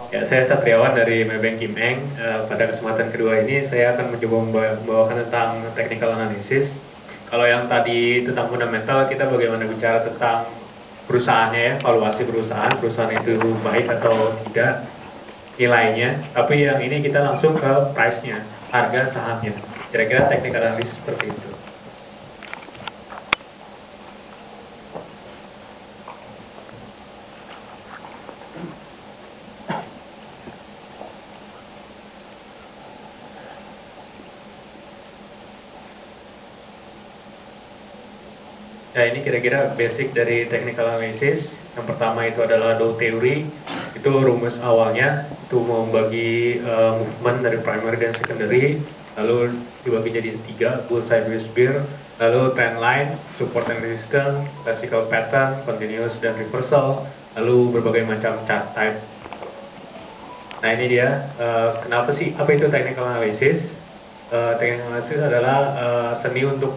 Ya, saya Satriawan dari Maybank Kim Eng. Pada kesempatan kedua ini saya akan mencoba membawakan tentang technical analysis. Kalau yang tadi tentang fundamental, kita bagaimana bicara tentang perusahaannya ya, valuasi perusahaan itu baik atau tidak nilainya. Tapi yang ini kita langsung ke price-nya, harga sahamnya. Kira-kira technical analysis seperti itu. Nah, ini kira-kira basic dari technical analysis. Yang pertama itu adalah Dow theory. Itu rumus awalnya itu membagi movement dari primary dan secondary, lalu dibagi jadi 3, bull, sideways, bear, lalu trend line, support and resistance, classical pattern, continuous dan reversal, lalu berbagai macam chart type. Nah, ini dia kenapa sih, apa itu technical analysis? Technical analysis adalah seni untuk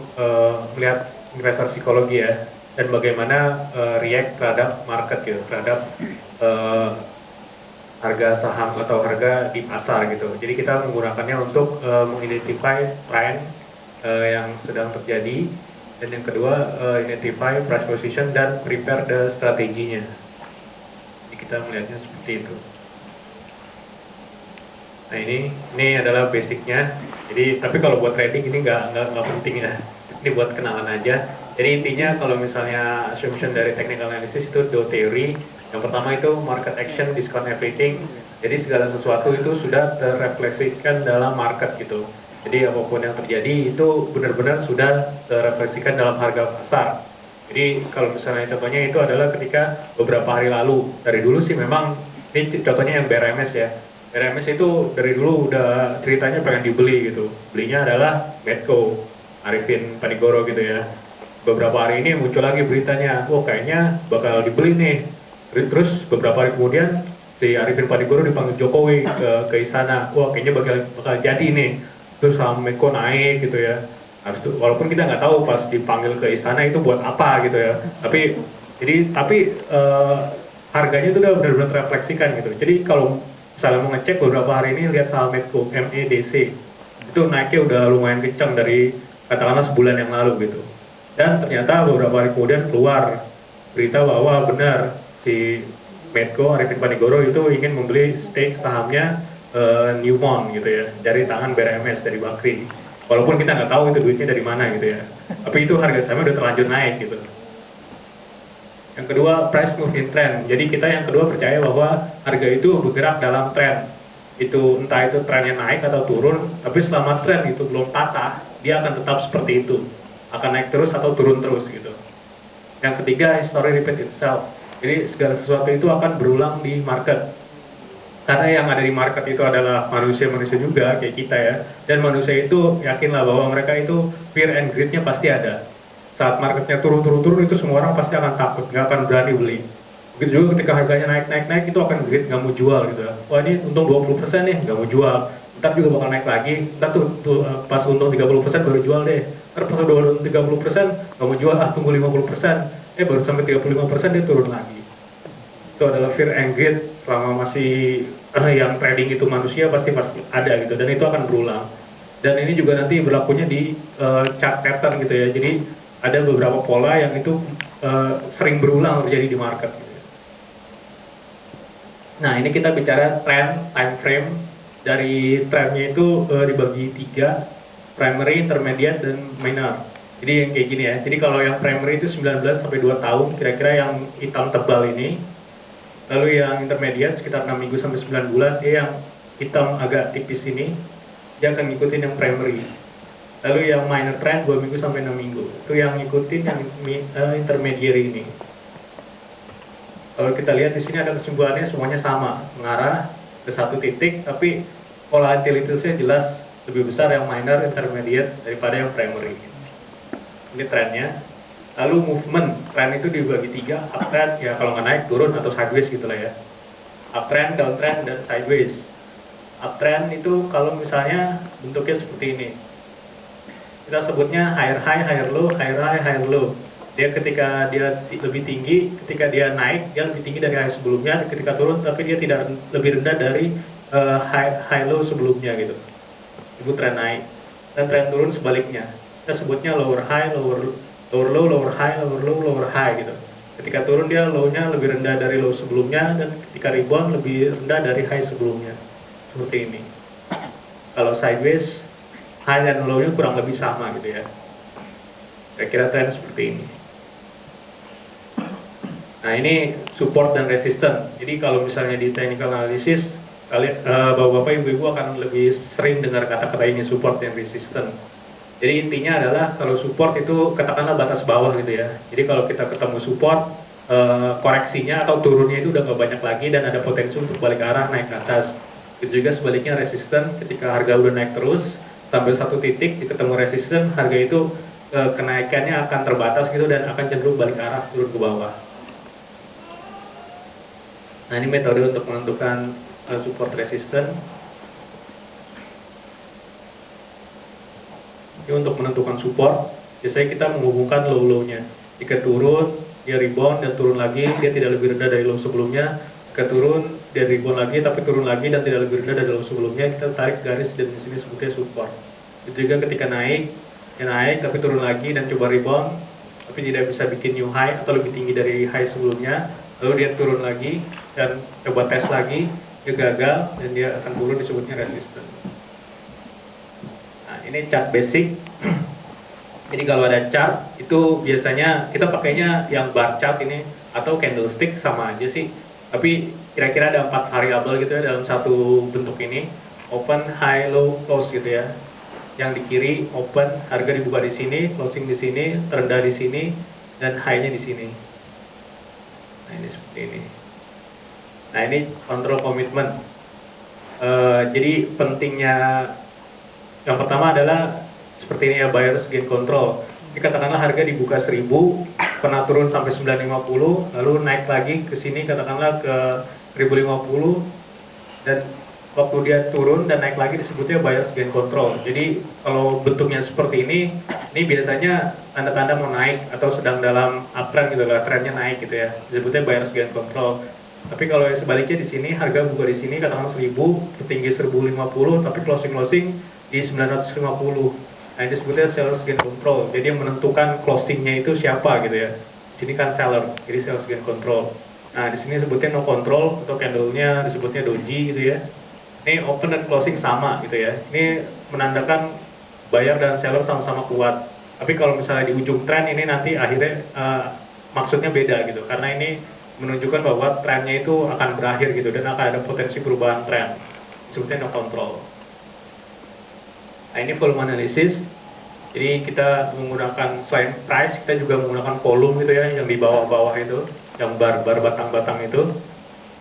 melihat investor psikologi ya, dan bagaimana react terhadap market gitu, terhadap harga saham atau harga di pasar gitu. Jadi kita menggunakannya untuk mengidentify trend yang sedang terjadi, dan yang kedua identify price position dan prepare the strateginya. Jadi kita melihatnya seperti itu. Nah, ini adalah basicnya. Jadi tapi kalau buat trading ini nggak penting ya. Ini buat kenalan aja. Jadi intinya kalau misalnya assumption dari technical analysis itu Dow theory. Yang pertama itu market action, discount everything. Jadi segala sesuatu itu sudah terrefleksikan dalam market gitu. Jadi apapun yang terjadi itu benar-benar sudah terrefleksikan dalam harga pasar. Jadi kalau misalnya contohnya itu adalah ketika beberapa hari lalu. Dari dulu sih memang ini contohnya yang BRMS ya. BRMS itu dari dulu udah ceritanya pengen dibeli gitu. Belinya adalah Medco, Arifin Panigoro gitu ya. Beberapa hari ini muncul lagi beritanya, wah kayaknya bakal dibeli nih. Terus beberapa hari kemudian si Arifin Panigoro dipanggil Jokowi ke istana, wah kayaknya bakal jadi nih. Terus saham Medco naik gitu ya. Walaupun kita nggak tahu pas dipanggil ke istana itu buat apa gitu ya. Tapi harganya itu udah benar-benar terrefleksikan gitu. Jadi kalau misalnya mau ngecek beberapa hari ini lihat saham Medco, MEDC, itu naiknya udah lumayan kencang dari katakanlah sebulan yang lalu gitu. Dan ternyata beberapa hari kemudian keluar berita bahwa benar si Medco, Arifin Panigoro itu ingin membeli stake sahamnya Newmont gitu ya, dari tangan BRMS, dari Bakri. Walaupun kita nggak tahu itu duitnya dari mana gitu ya. Tapi itu harga sahamnya udah terlanjur naik gitu. Yang kedua, price moving trend. Jadi kita yang kedua percaya bahwa harga itu bergerak dalam trend. Itu entah itu trennya naik atau turun, tapi selama trend itu belum patah, dia akan tetap seperti itu. Akan naik terus atau turun terus gitu. Yang ketiga, history repeat itself. Jadi segala sesuatu itu akan berulang di market. Karena yang ada di market itu adalah manusia-manusia juga kayak kita ya. Dan manusia itu yakinlah bahwa mereka itu fear and greed-nya pasti ada. Saat marketnya turun itu semua orang pasti akan takut, nggak akan berani beli. Begitu juga ketika harganya naik itu akan greed, nggak mau jual gitu ya. Wah ini untung 20% nih, nggak mau jual. Ntar juga bakal naik lagi, ntar tuh pas untung 30% baru jual deh. Ntar pas udah untung 30% nggak mau jual, tunggu 50%. Baru sampai 35% dia turun lagi. Itu adalah fear and greed. Selama masih yang trading itu manusia pasti ada gitu, dan itu akan berulang. Dan ini juga nanti berlakunya di chart pattern gitu ya. Jadi ada beberapa pola yang itu sering berulang terjadi di market. Nah, ini kita bicara trend, time frame. Dari trendnya itu dibagi 3, primary, intermediate, dan minor. Jadi yang kayak gini ya. Jadi kalau yang primary itu 19 sampai 2 tahun, kira-kira yang hitam tebal ini. Lalu yang intermediate sekitar 6 minggu sampai 9 bulan, dia yang hitam agak tipis ini, dia akan ngikutin yang primary. Lalu yang minor trend 2 minggu sampai 6 minggu. Itu yang ngikutin yang intermediary ini. Kalau kita lihat di sini ada kesimpulannya semuanya sama, mengarah ke satu titik, tapi volatilitasnya jelas lebih besar yang minor, intermediate daripada yang primary. Ini trendnya. Lalu movement, trend itu dibagi 3, uptrend, ya kalau nggak naik turun atau sideways gitulah ya. Uptrend, downtrend, dan sideways. Uptrend itu kalau misalnya bentuknya seperti ini. Kita sebutnya higher high, higher low, higher high, higher low. Dia ketika dia lebih tinggi, ketika dia naik dia lebih tinggi dari high sebelumnya, ketika turun tapi dia tidak lebih rendah dari high low sebelumnya gitu. Itu tren naik. Dan tren turun sebaliknya. Kita sebutnya lower high, lower low, lower high, lower low, lower high gitu. Ketika turun dia low-nya lebih rendah dari low sebelumnya, dan ketika rebound lebih rendah dari high sebelumnya. Seperti ini. Kalau sideways, high dan low-nya kurang lebih sama gitu ya. Kira-kira tren seperti ini. Nah ini support dan resistance. Jadi kalau misalnya di technical analysis, bapak-bapak, ibu-ibu akan lebih sering dengar kata-kata ini, support dan resistance. Jadi intinya adalah kalau support itu katakanlah batas bawah gitu ya. Jadi kalau kita ketemu support, koreksinya atau turunnya itu udah nggak banyak lagi dan ada potensi untuk balik arah naik ke atas. Itu juga sebaliknya resistance, ketika harga udah naik terus sampai satu titik ketemu resistance, harga itu kenaikannya akan terbatas gitu dan akan cenderung balik arah turun ke bawah. Nah ini metode untuk menentukan support resistance. Ini untuk menentukan support, biasanya kita menghubungkan low-low-nya. Jika turun, dia rebound dan turun lagi, dia tidak lebih rendah dari low sebelumnya. Jika turun, dia rebound lagi tapi turun lagi dan tidak lebih rendah dari low sebelumnya, kita tarik garis dan di sini sebutnya support. Itu juga ketika naik, dia naik tapi turun lagi dan coba rebound, tapi tidak bisa bikin new high atau lebih tinggi dari high sebelumnya. Lalu dia turun lagi dan coba tes lagi, dia gagal dan dia akan turun, disebutnya resistance. Nah ini chart basic. Jadi kalau ada chart itu biasanya kita pakainya yang bar chart ini atau candlestick, sama aja sih. Tapi kira-kira ada 4 variabel gitu ya dalam satu bentuk ini. Open, high, low, close gitu ya. Yang di kiri open, harga dibuka di sini, closing di sini, terendah di sini, dan high-nya di sini. Nah ini seperti ini. Nah ini control commitment. Jadi pentingnya yang pertama adalah seperti ini ya, buyer's gain control. Jadi katakanlah harga dibuka 1000, pernah turun sampai 950, lalu naik lagi ke sini katakanlah ke 1050, dan waktu dia turun dan naik lagi disebutnya buyer's gain control. Jadi kalau bentuknya seperti ini biasanya tanda-tanda mau naik atau sedang dalam uptrend gitu lah, trennya naik gitu ya, disebutnya buyer's gain control. Tapi kalau yang sebaliknya di sini harga buka di sini katakanlah 1000, tertinggi 1050, tapi closing di 950. Nah ini disebutnya seller's gain control. Jadi yang menentukan closingnya itu siapa gitu ya. Di sini kan seller, jadi seller's gain control. Nah di sini sebutnya no control atau candle-nya disebutnya doji gitu ya. Ini open dan closing sama gitu ya. Ini menandakan buyer dan seller sama-sama kuat. Tapi kalau misalnya di ujung tren ini nanti akhirnya maksudnya beda gitu. Karena ini menunjukkan bahwa trennya itu akan berakhir gitu dan akan ada potensi perubahan tren. Disebutnya no control. Nah ini volume analysis. Jadi kita menggunakan selain price, kita juga menggunakan volume gitu ya, yang di bawah-bawah itu, yang bar batang-batang itu.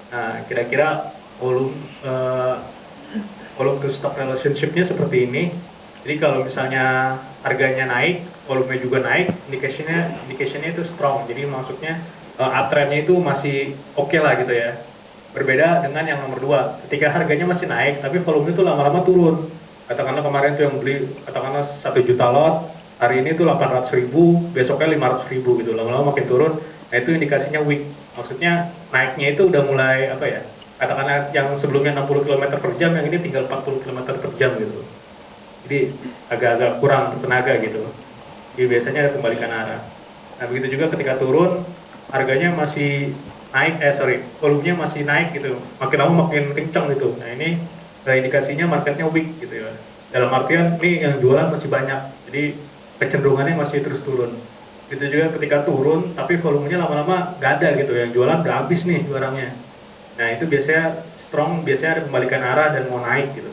Nah kira-kira volume to stock relationship-nya seperti ini. Jadi kalau misalnya harganya naik, volumenya juga naik, indication-nya itu strong. Jadi maksudnya uptrend-nya itu masih oke lah gitu ya. Berbeda dengan yang nomor 2, ketika harganya masih naik tapi volume itu lama-lama turun. Katakanlah kemarin tuh yang beli katakanlah 1 juta lot, hari ini tuh 800.000, besoknya 500.000 gitu, lama-lama makin turun. Nah itu indikasinya weak. Maksudnya naiknya itu udah mulai apa ya? Katakanlah yang sebelumnya 60 km per jam, yang ini tinggal 40 km per jam gitu. Jadi agak-agak kurang tenaga gitu. Jadi biasanya ada pembalikan arah. Nah begitu juga ketika turun, harganya masih naik, volumenya masih naik gitu. Makin lama makin kencang gitu. Nah ini indikasinya marketnya weak gitu ya. Dalam artian ini yang jualan masih banyak. Jadi kecenderungannya masih terus turun. Gitu juga ketika turun, tapi volumenya lama-lama gak ada gitu. Yang jualan udah habis nih barangnya. Nah itu biasanya strong, biasanya ada pembalikan arah dan mau naik gitu.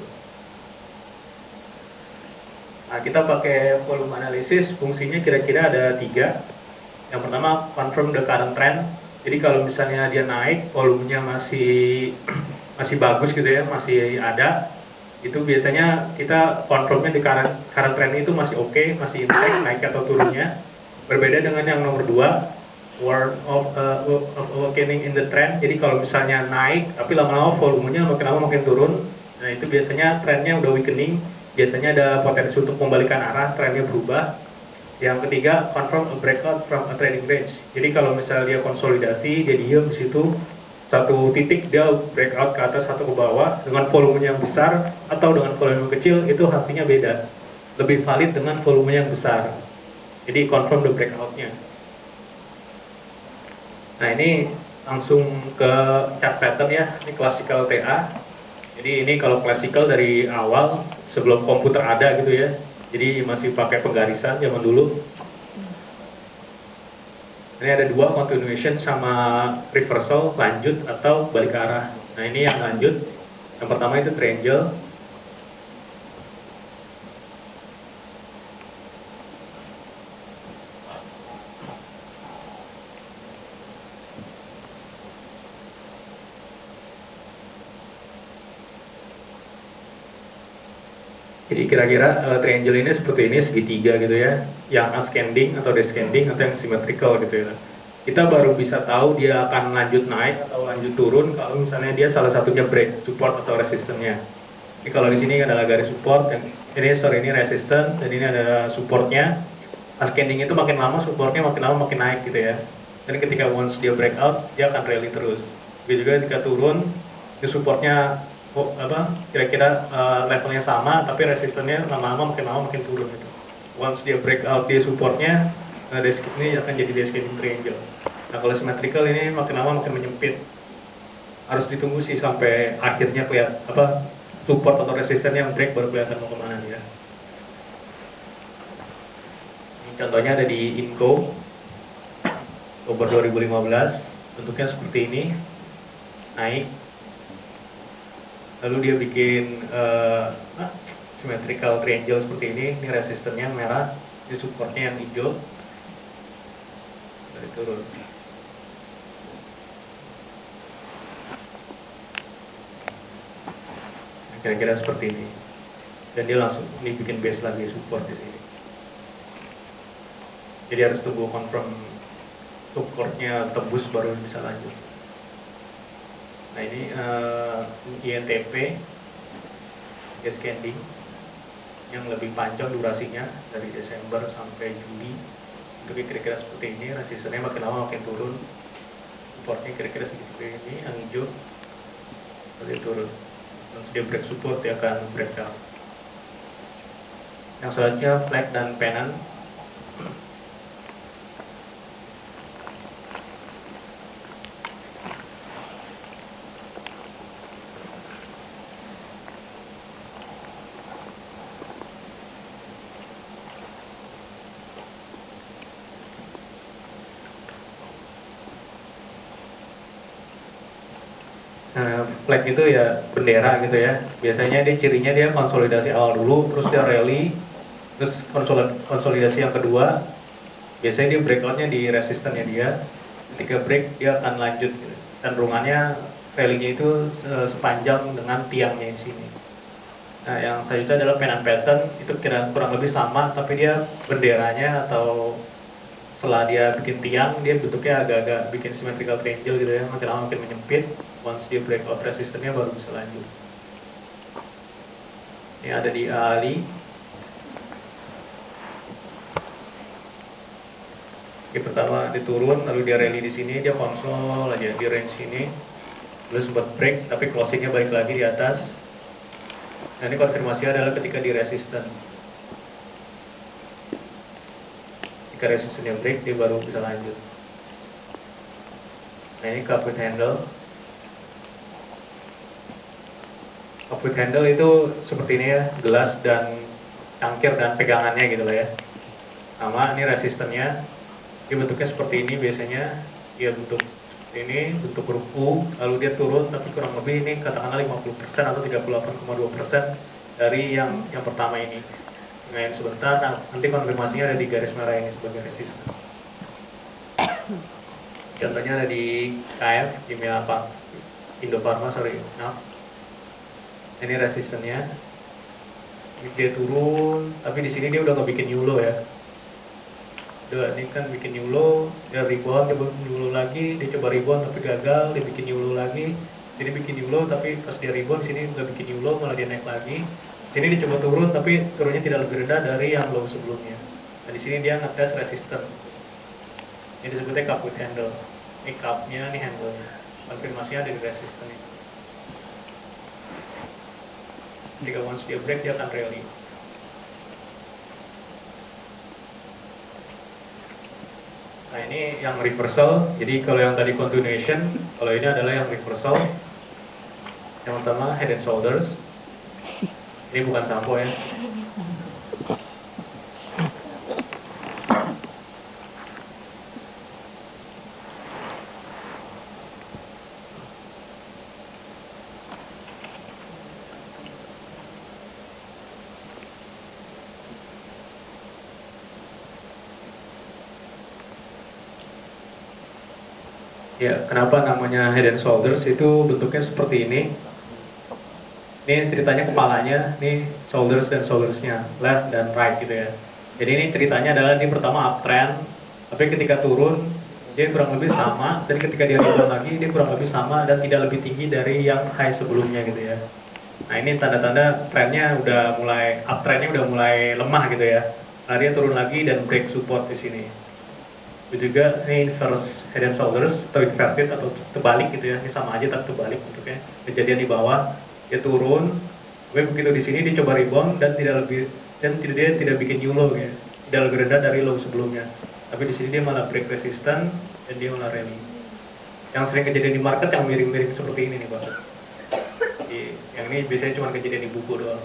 Nah kita pakai volume analysis, fungsinya kira-kira ada 3. Yang pertama, confirm the current trend. Jadi kalau misalnya dia naik, volumenya masih bagus gitu ya, masih ada, itu biasanya kita confirmnya di current trend itu masih oke, masih intact, naik atau turunnya. Berbeda dengan yang nomor 2, word of awakening in the trend. Jadi kalau misalnya naik tapi lama-lama volumenya makin lama makin turun, nah itu biasanya trennya udah weakening, biasanya ada potensi untuk pembalikan arah, trennya berubah. Yang ketiga, confirm a breakout from a trading range. Jadi kalau misalnya dia konsolidasi, dia diem di situ, satu titik dia breakout ke atas atau ke bawah dengan volumenya yang besar atau dengan volume yang kecil, itu artinya beda. Lebih valid dengan volumenya yang besar. Jadi confirm the breakout-nya. Nah ini langsung ke chart pattern ya, ini classical TA. Jadi ini kalau classical dari awal sebelum komputer ada gitu ya. Jadi masih pakai penggarisan zaman dulu. Ini ada dua, continuation sama reversal, lanjut atau balik arah. Nah ini yang lanjut. Yang pertama itu triangle. Jadi kira-kira triangle ini seperti ini, segitiga gitu ya, yang ascending atau descending atau yang symmetrical gitu ya. Kita baru bisa tahu dia akan lanjut naik atau lanjut turun kalau misalnya dia salah satunya break support atau resistannya. Jadi kalau di sini adalah garis support, dan ini resistance, dan ini ada supportnya. Ascending itu makin lama supportnya makin lama makin naik gitu ya. Dan ketika once dia breakout, dia akan rally terus. Begitu juga ketika turun, di supportnya kira-kira levelnya sama, tapi resistannya lama-lama makin turun gitu. Once dia breakout dia supportnya, ini akan jadi descending triangle. Nah kalau symmetrical ini makin lama makin menyempit. Harus ditunggu sih sampai akhirnya kelihatan support atau resistannya yang break baru kelihatan mau kemana dia. Ini contohnya ada di Inco Oktober 2015, bentuknya seperti ini, naik. Lalu dia bikin symmetrical triangle seperti ini resistannya yang merah, ini supportnya yang hijau, dari turun. Kira-kira seperti ini. Dan dia langsung bikin base lagi support di sini. Jadi harus tunggu confirm supportnya tembus baru bisa lanjut. Nah ini INTP descending yang lebih panjang durasinya dari Desember sampai Juli. Untuk kira-kira seperti ini, resistannya makin lama makin turun. Supportnya kira-kira seperti ini, yang hijau lalu turun. Once dia break support, dia akan breakdown. Yang selanjutnya flag dan pennant. Flag itu ya bendera gitu ya. Biasanya dia cirinya dia konsolidasi awal dulu, terus dia rally, terus konsolidasi yang kedua, biasanya dia breakoutnya di resistannya dia. Ketika break dia akan lanjut gitu. Dan rungannya rally-nya itu sepanjang dengan tiangnya di sini. Nah yang selanjutnya adalah pennant pattern, itu kurang lebih sama, tapi dia benderanya atau setelah dia bikin tiang, dia bentuknya agak-agak bikin symmetrical triangle gitu ya, makin lama makin menyempit. Once dia breakout resistannya baru bisa lanjut. Ini ada di Ali. Di pertama dia turun, lalu dia rally di sini, dia konsol aja di range sini, lalu sempat break, tapi closingnya balik lagi di atas. Nah ini konfirmasi adalah ketika di resistance. Jika resistannya break, dia baru bisa lanjut. Nah ini cup handle. Cup handle itu seperti ini ya, gelas dan cangkir dan pegangannya gitu lah ya. Sama, ini resistannya. Dia bentuknya seperti ini biasanya. Dia bentuk ini, bentuk huruf U, lalu dia turun, tapi kurang lebih ini katakanlah 50% atau 38,2% dari yang pertama ini. Main sebentar, nanti konfirmasinya ada di garis merah ini sebagai resisten. Contohnya ada di KF, Kimia Indofarma, ini resistennya. Dia turun, tapi di sini dia udah nggak bikin new low ya. Ini kan bikin new low, dia rebound, dia bikin new low lagi, dia coba rebound tapi gagal, dia bikin new low lagi. Jadi bikin new low, tapi pas dia rebound sini nggak bikin new low, malah dia naik lagi. Sini dicoba turun, tapi turunnya tidak lebih rendah dari yang low sebelumnya. Nah, di sini dia ngetes resistance. Ini disebutnya cup with handle. Ini cupnya, ini handle-nya. Konfirmasinya ada di resistance ini. Jika once dia break, dia akan rally. Nah, ini yang reversal. Jadi kalau yang tadi continuation, kalau ini adalah yang reversal. Yang pertama head and shoulders. Ini bukan sampo ya. Ya, kenapa namanya head and shoulders? Itu bentuknya seperti ini. Ini ceritanya kepalanya, ini shoulders dan shouldersnya, left dan right gitu ya. Jadi ini ceritanya adalah ini pertama uptrend, tapi ketika turun dia kurang lebih sama, dan ketika dia rebound lagi dia kurang lebih sama dan tidak lebih tinggi dari yang high sebelumnya gitu ya. Nah, ini tanda-tanda trennya udah mulai, uptrendnya udah mulai lemah gitu ya. Nah, dia turun lagi dan break support di sini. Itu juga ini inverse head and shoulders atau inverted atau terbalik gitu ya. Ini sama aja tapi terbalik bentuknya. Kejadian di bawah dia turun, tapi begitu di sini dia coba rebound dan dia tidak bikin new low ya. Tidak lebih rendah dari low sebelumnya. Tapi di sini dia malah break resistance dan dia malah rally. Yang sering kejadian di market yang miring-miring seperti ini nih Pak. Yang ini biasanya cuma kejadian di buku doang.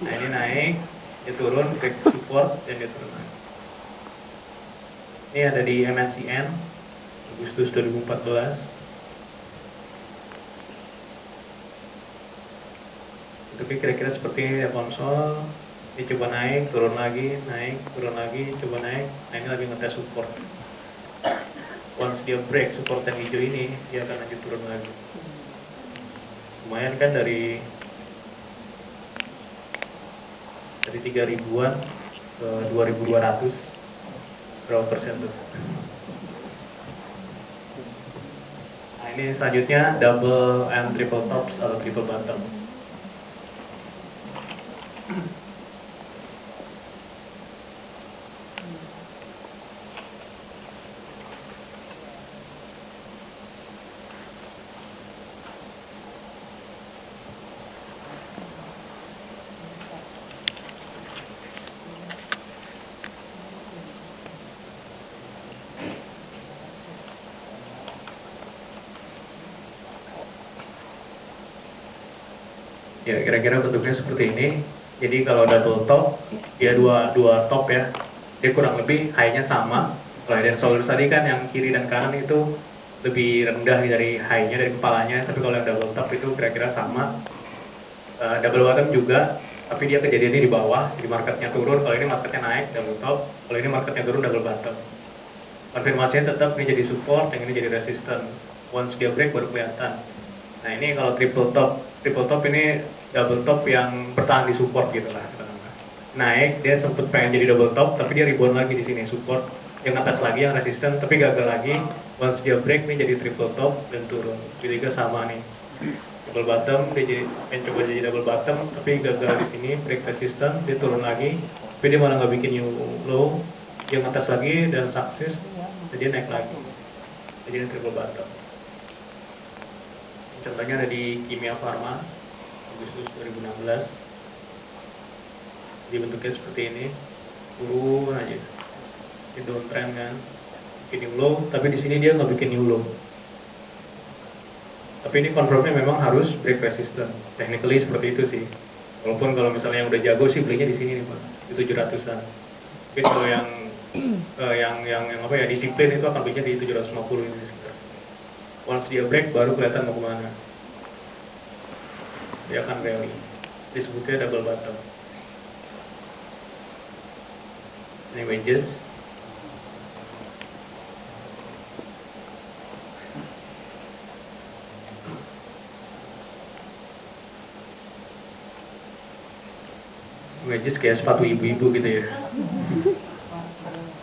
Nah, ini naik, dia turun, break support dan dia turun lagi. Ini ada di MNCN Agustus 2014. Tapi kira-kira seperti ini ya konsol. Ini coba naik, turun lagi, naik, turun lagi, coba naik. Nah, ini lagi ngetes support. Once dia break support yang hijau ini, dia akan lanjut turun lagi. Lumayan kan dari 3.000-an ke 2.200. Berapa persen tuh? Nah, ini selanjutnya double and triple tops atau triple bottom. Ya, kira-kira bentuknya seperti ini. Jadi kalau double top, dia dua top ya. Dia kurang lebih high-nya sama. Kalau head and shoulders tadi kan yang kiri dan kanan itu lebih rendah dari high-nya, dari kepalanya. Tapi kalau yang double top itu kira-kira sama. Double bottom juga, tapi dia kejadiannya di bawah. Jadi marketnya turun, kalau ini marketnya naik, double top. Kalau ini marketnya turun, double bottom. Konfirmasinya tetap ini jadi support, yang ini jadi resistance. Once dia break baru kelihatan. Nah, ini kalau triple top ini double top yang bertahan di support gitu lah. Naik, dia sempat pengen jadi double top, tapi dia rebound lagi di sini support. Yang atas lagi yang resisten, tapi gagal lagi. Once dia break ini jadi triple top dan turun. Jadi juga sama nih. Double bottom, dia coba jadi double bottom, tapi gagal di sini, break resistance, dia turun lagi. Tapi dia malah nggak bikin new low. Yang atas lagi dan sukses, jadi naik lagi. Jadi triple bottom. Contohnya ada di Kimia Farma Agustus 2016. Dibentuknya seperti ini, turun aja. Ini downtrend kan, bikin new low, tapi di sini dia nggak bikin new low. Tapi ini confirmnya memang harus break resistance. Technically seperti itu sih. Walaupun kalau misalnya yang udah jago sih belinya di sini nih Pak, di 700-an. Tapi kalau yang apa ya disiplin itu akan belinya di 750 ini sekitar. Once dia break baru kelihatan mau kemana. Dia akan rally. Disebutnya double bottom. Ini wedges. Wedges kayak sepatu ibu-ibu gitu ya.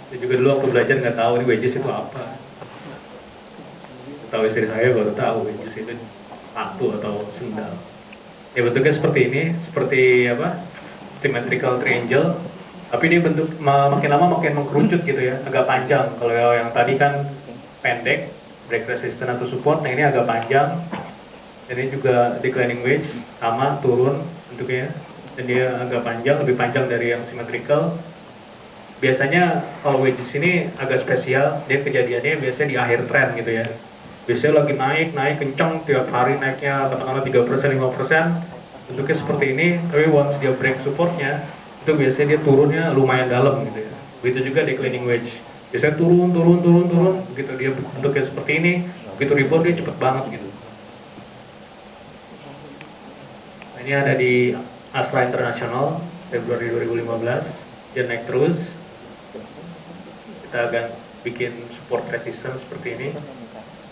Saya juga dulu waktu belajar nggak tahu ini wedges itu apa. Tahu istri saya baru tahu wedges itu sepatu atau sendal. Ya bentuknya seperti ini, seperti apa? Symmetrical triangle Tapi dia bentuk makin lama makin mengkerucut gitu ya, agak panjang. Kalau yang tadi kan pendek, break resistant atau support, nah ini agak panjang. Ini juga declining wedge, sama turun bentuknya, dan dia agak panjang, lebih panjang dari yang symmetrical. Biasanya kalau wedges ini agak spesial, dia kejadiannya biasanya di akhir tren gitu ya. Biasanya lagi naik kencang, tiap hari naiknya katakanlah 3%, 5%, bentuknya seperti ini, tapi once dia break supportnya, itu biasanya dia turunnya lumayan dalam gitu ya. Begitu juga declining wedge. Biasanya turun, begitu dia bentuknya seperti ini, begitu rebound dia cepet banget gitu. Nah, ini ada di Astra International, Februari 2015, dia naik terus. Kita akan bikin support resistance seperti ini.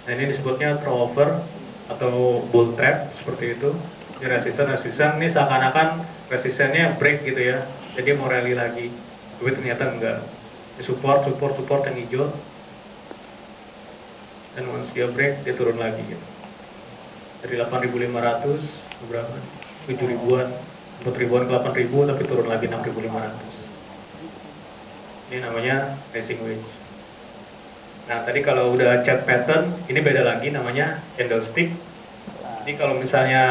Nah ini disebutnya throwover atau bull trap seperti itu. Ini resisten, ini seakan-akan resistennya break gitu ya, jadi mau rally lagi, tapi ternyata enggak. Ini support yang hijau, dan once dia break dia turun lagi gitu. Dari 8.500 ke berapa? 7.000-an, 4.000-an ke 8.000, tapi turun lagi 6.500. Ini namanya racing wedge. Nah tadi kalau udah chart pattern, ini beda lagi, namanya candlestick. Jadi kalau misalnya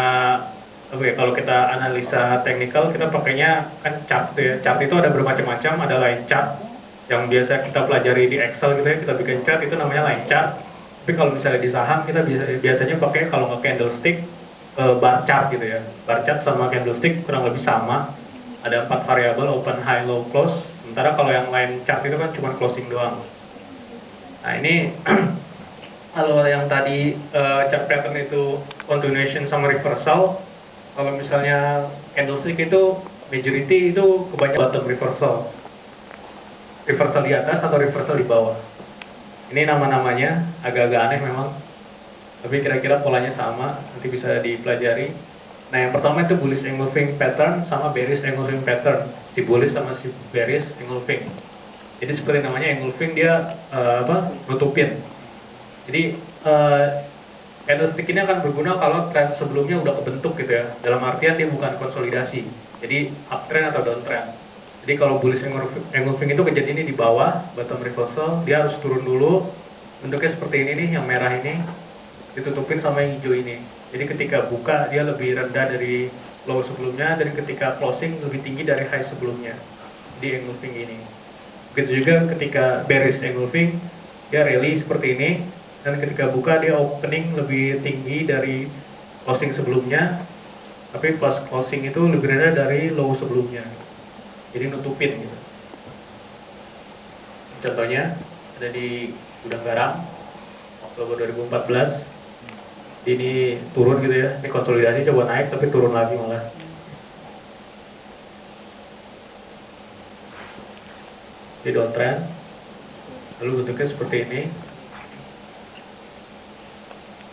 kalau kita analisa teknikal, kita pakainya kan chart ya. Chart itu ada bermacam-macam, ada line chart yang biasa kita pelajari di Excel gitu ya, kita bikin chart itu namanya line chart. Tapi kalau misalnya di saham kita biasanya pakai kalau nggak candlestick, bar chart gitu ya. Bar chart sama candlestick kurang lebih sama. Ada 4 variabel, open, high, low, close. Sementara kalau yang line chart itu kan cuma closing doang. Nah ini kalau yang tadi chart pattern itu continuation sama reversal. Kalau misalnya candlestick itu majority itu kebanyakan bottom reversal di atas atau reversal di bawah. Ini nama-namanya agak-agak aneh memang, tapi kira-kira polanya sama, nanti bisa dipelajari. Nah yang pertama itu bullish engulfing pattern sama bearish engulfing pattern, si bullish sama si bearish engulfing. Jadi seperti namanya engulfing, dia nutupin. Jadi candlestick ini akan berguna kalau tren sebelumnya udah kebentuk gitu ya. Dalam artian dia bukan konsolidasi. Jadi uptrend atau downtrend. Jadi kalau bullish engulfing itu kejadian ini di bawah, bottom reversal, dia harus turun dulu. Bentuknya seperti ini nih, yang merah ini ditutupin sama yang hijau ini. Jadi ketika buka dia lebih rendah dari low sebelumnya, dan ketika closing lebih tinggi dari high sebelumnya. Di engulfing ini. Begitu juga ketika bearish engulfing, dia rally seperti ini. Dan ketika buka dia opening lebih tinggi dari closing sebelumnya, tapi pas closing itu lebih rendah dari low sebelumnya, jadi nutupin gitu. Contohnya ada di gudang garam Oktober 2014, ini turun gitu ya, ini konsolidasi coba naik tapi turun lagi malah. Di downtrend, lalu bentuknya seperti ini.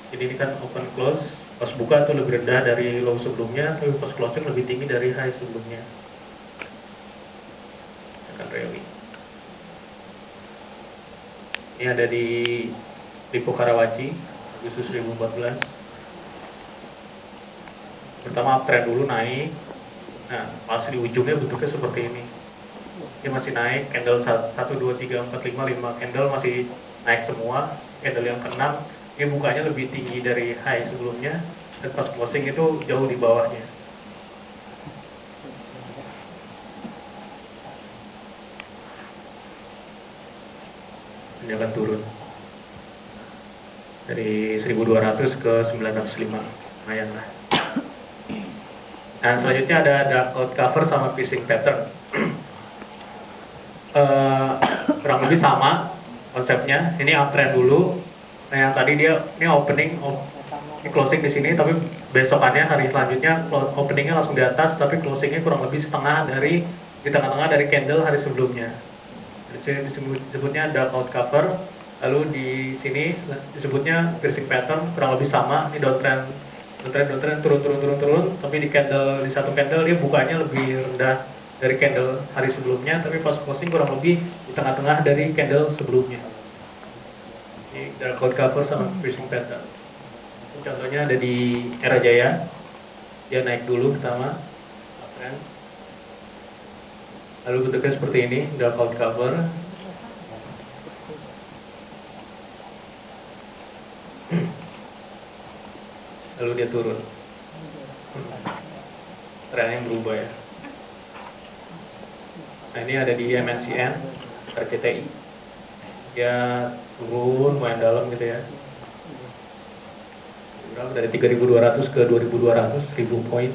Jadi ini kan open close, pas buka itu lebih rendah dari low sebelumnya, tapi pas closing lebih tinggi dari high sebelumnya. Akan rally. Ini ada di Lipo Karawaci, Agustus 2014. Pertama uptrend dulu naik, nah pas di ujungnya bentuknya seperti ini. Dia masih naik, candle 1, 2, 3, 4, 5 candle masih naik semua. Candle yang ke-6 dia bukanya lebih tinggi dari high sebelumnya, dan pas closing itu jauh di bawahnya. Ini akan turun dari 1200 ke 905, lumayan lah. Nah selanjutnya ada dark cover sama piercing pattern. Kurang lebih sama konsepnya. Ini uptrend dulu. Nah yang tadi dia ini opening, ini closing di sini, tapi besokannya hari selanjutnya openingnya langsung di atas, tapi closingnya kurang lebih setengah dari di tengah-tengah dari candle hari sebelumnya. Disebutnya dark cover. Lalu di sini disebutnya piercing pattern, kurang lebih sama. Ini downtrend turun, tapi di candle, di satu candle dia bukanya lebih rendah dari candle hari sebelumnya, tapi pas closing kurang lebih di tengah-tengah dari candle sebelumnya. Ini dark cover sama piercing pattern. Contohnya ada di Era Jaya, dia naik dulu pertama, uptrend. Lalu bentuknya seperti ini, udah cloud cover. Lalu dia turun. Trennya yang berubah ya. Nah ini ada di MNCN, RCTI. Dia turun, main dalam gitu ya. Dari 3.200 ke 2.200, 1.000 poin.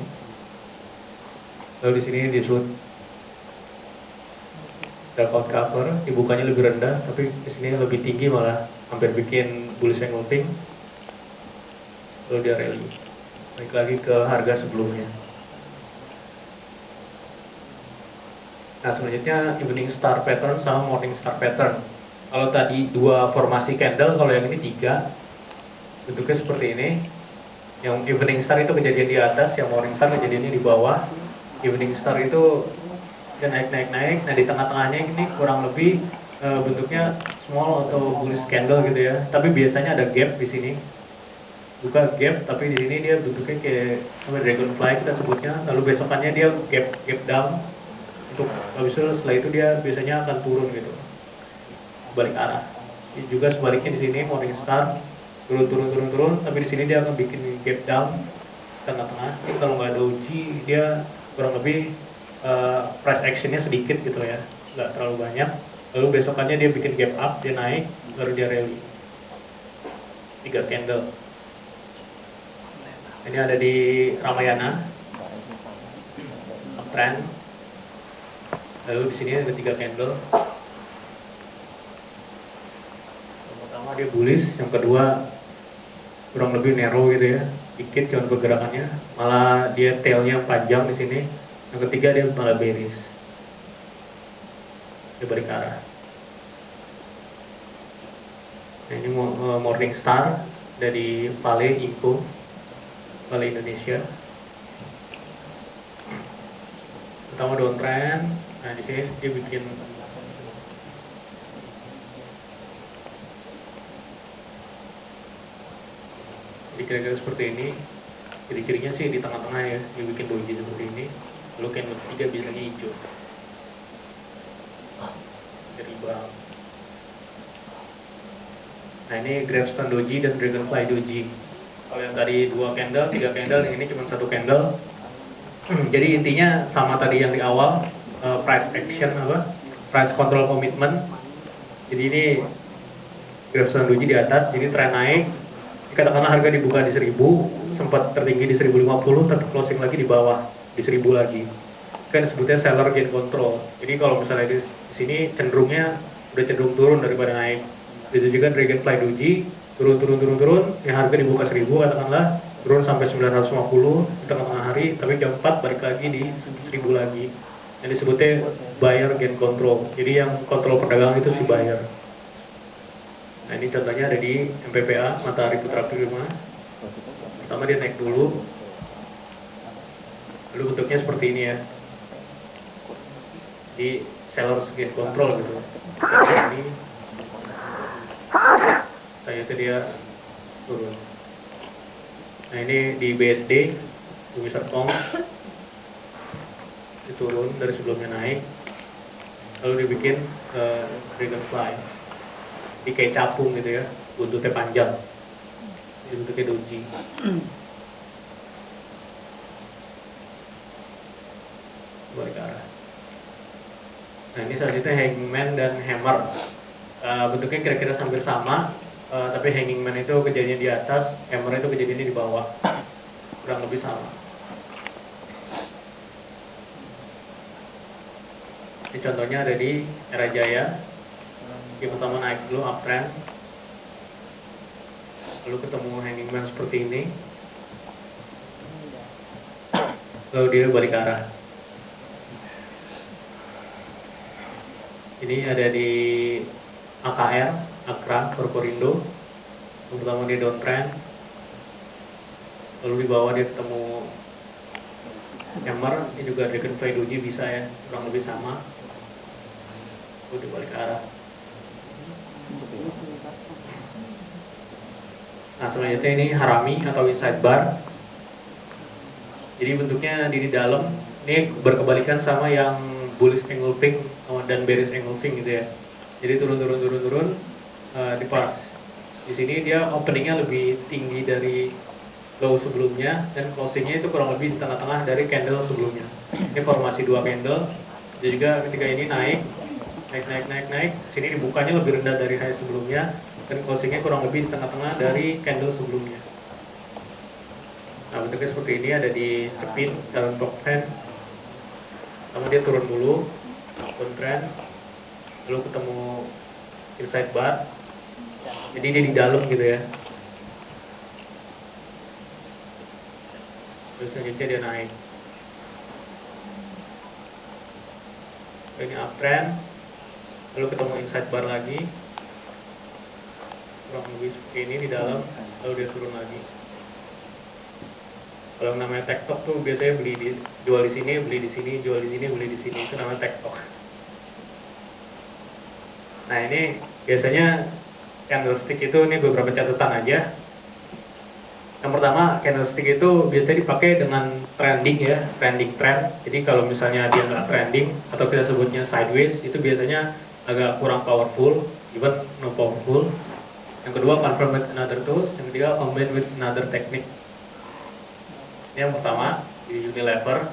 Lalu di sini disebut cloud cover, dibukanya lebih rendah, tapi di sini lebih tinggi malah, hampir bikin bullish engulfing. Lalu dia rally, naik lagi ke harga sebelumnya. Nah selanjutnya evening star pattern sama morning star pattern. Kalau tadi dua formasi candle, kalau yang ini tiga. Bentuknya seperti ini. Yang evening star itu kejadian di atas, yang morning star kejadiannya di bawah. Evening star itu dia naik. Nah di tengah-tengahnya ini kurang lebih bentuknya small atau bullish candle gitu ya. Tapi biasanya ada gap di sini. Buka gap, tapi di sini dia bentuknya kayak dragonfly kita sebutnya. Lalu besokannya dia gap down. Untuk habis itu setelah itu dia biasanya akan turun gitu, balik arah. Ini juga sebaliknya di sini morning star turun, tapi di sini dia akan bikin gap down tengah-tengah. Ini kalau nggak doji dia kurang lebih price actionnya sedikit gitu ya, nggak terlalu banyak. Lalu besokannya dia bikin gap up, dia naik, baru dia rally. 3 candle. Ini ada di Ramayana, uptrend. Lalu di sini ada 3 candle. Yang pertama dia bullish, yang kedua kurang lebih narrow gitu ya, dikit cuman pergerakannya, malah dia tailnya panjang di sini. Yang ketiga dia malah bearish, dia balik arah. Nah, ini morning star dari Vale Info, Vale Indonesia. Pertama downtrend. Nah di sini dia bikin jadi kira-kira seperti ini. Ciri-cirinya sih di tengah-tengah ya, dia bikin doji seperti ini. Lalu candle ketiga biasanya hijau dari bawah. Nah ini gravestone doji dan dragonfly doji. Kalau yang tadi 2 candle, 3 candle, yang ini cuma 1 candle. Jadi intinya sama tadi yang di awal, price action price control commitment. Jadi ini gravestone doji di atas, jadi tren naik. Katakanlah harga dibuka di 1000, sempat tertinggi di 1050, tapi closing lagi di bawah di 1000 lagi. Kan sebutnya seller gain control. Jadi kalau misalnya di sini cenderungnya udah cenderung turun daripada naik. Itu juga dragonfly doji turun, yang harga dibuka 1000 katakanlah turun sampai 950 di tengah-tengah hari, tapi jam 4 balik lagi di 1000 lagi. Yang disebutnya buyer gain control. Jadi yang kontrol perdagangan itu si buyer. Nah ini contohnya ada di MPPA, Matahari Putra Prima. Pertama dia naik dulu, lalu bentuknya seperti ini ya. Di sellers gain control gitu. Ini ternyata dia turun. Nah ini di BSD, Bumi Serpong, dia turun dari sebelumnya naik, lalu dibikin dragonfly, di kayak capung gitu ya, buntutnya panjang, ini bentuknya doji. Balik arah. Nah ini selanjutnya hangman dan hammer. Bentuknya kira-kira hampir sama, tapi hanging man itu kejadian di atas, hammer itu kejadiannya di bawah, kurang lebih sama. Ini contohnya ada di Era Jaya. Yang pertama naik dulu uptrend, lalu ketemu hanging man seperti ini, lalu dia balik arah. Ini ada di AKR, Akra, Korporindo. Yang pertama dia downtrend, lalu di bawah dia ketemu hammer. Ini juga dragonfly doji bisa ya, kurang lebih sama. Lalu dia balik arah. Nah selanjutnya ini harami atau inside bar. Jadi bentuknya di dalam, ini berkebalikan sama yang bullish engulfing dan bearish engulfing gitu ya. Jadi turun, di pas. Di sini dia openingnya lebih tinggi dari low sebelumnya dan closingnya itu kurang lebih di tengah-tengah dari candle sebelumnya. Ini formasi dua candle. Jadi juga ketika ini naik, sini dibukanya lebih rendah dari high sebelumnya dan closingnya kurang lebih di tengah-tengah dari candle sebelumnya. Nah, bentuknya seperti ini, ada di speed dalam top trend. Pertama dia turun dulu, downtrend, lalu ketemu inside bar. Jadi dia di dalam gitu ya. Terus selanjutnya dia naik. Ini uptrend, lalu ketemu inside bar lagi, kurang lebih seperti ini di dalam, lalu dia turun lagi. Kalau namanya tektok tuh biasanya jual di sini, beli di sini, jual di sini, beli di sini, itu namanya tektok. Nah ini biasanya candlestick itu, ini beberapa catatan aja. Yang pertama, candlestick itu biasanya dipakai dengan trending ya, trending trend. Jadi kalau misalnya dia nggak trending atau kita sebutnya sideways, itu biasanya agak kurang powerful, even no powerful. Yang kedua, confirm with another tools. Yang ketiga, combine with another technique. Ini yang pertama, di Unilever,